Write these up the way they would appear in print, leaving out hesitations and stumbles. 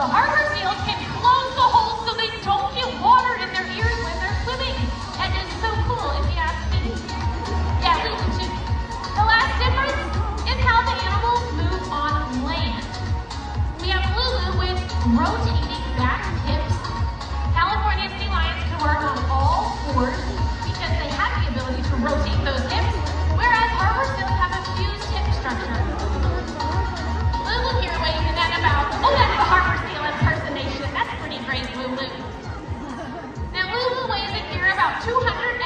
So harbor seals can close the holes so they don't get water in their ears when they're swimming. And it's so cool if you ask me. Yeah, Lulu too. The last difference is how the animals move on land. We have Lulu with rotating back hips. California sea lions can work on all fours because they have the ability to rotate those hips, whereas harbor seals have a fused hip structure. Lulu here weighing in at about, oh, that's the harbor seal impersonation. That's pretty great, Lulu. Now Lulu weighs in here about 215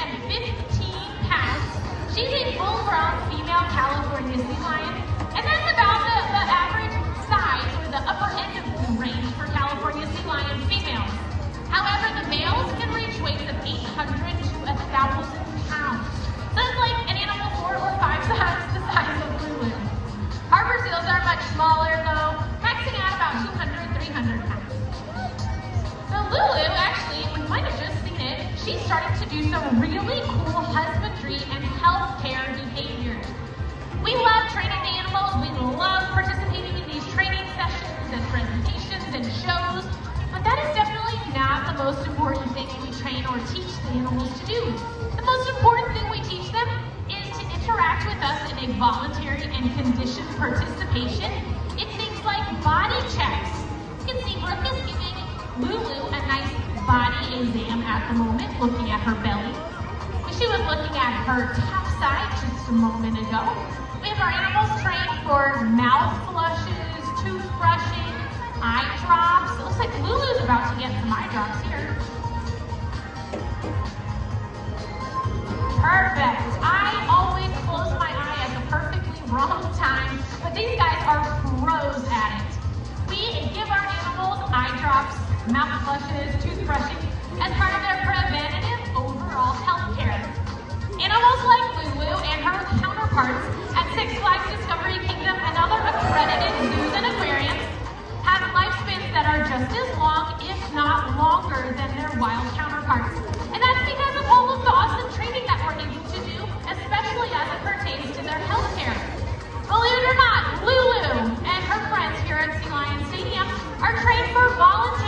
pounds. She's a full-grown female California sea lion, and that's about the average size or the upper end of the range for California sea lion females. However, the males can reach weights of 800 to 1,000 pounds. So it's like an animal 4 or 5 times the size of Lulu. Harbor seals are much smaller though, maxing out about 200, 300 pounds. So Lulu, actually, you might have just seen it, she's starting to do some really cool husbandry and healthcare behaviors. We love training the animals, we love participating in these training sessions and presentations and shows, but that is definitely not the most important thing we train or teach the animals to do. The most important thing we teach them is to interact with us in a voluntary and conditioned participation. It's things like body checks. You can see Brooke is giving Lulu a nice body exam at the moment, looking at her belly. She was looking at her top side just a moment ago. We have our animals trained for mouth flushes, toothbrushing, eye drops. It looks like Lulu's about to get some eye drops here. Perfect. I always close my eye at the perfectly wrong time, but these guys are pros at it. We give our animals eye drops, mouth flushes, toothbrushing as part of their preventative overall health care. Animals like Lulu and her counterparts at Six Flags Discovery Kingdom and other accredited zoos and aquariums have lifespans that are just as long, if not longer, than their wild counterparts. And that's because of all of the awesome training that we're able to do, especially as it pertains to their health care. Believe it or not, Lulu and her friends here at Sea Lion Stadium are trained for volunteer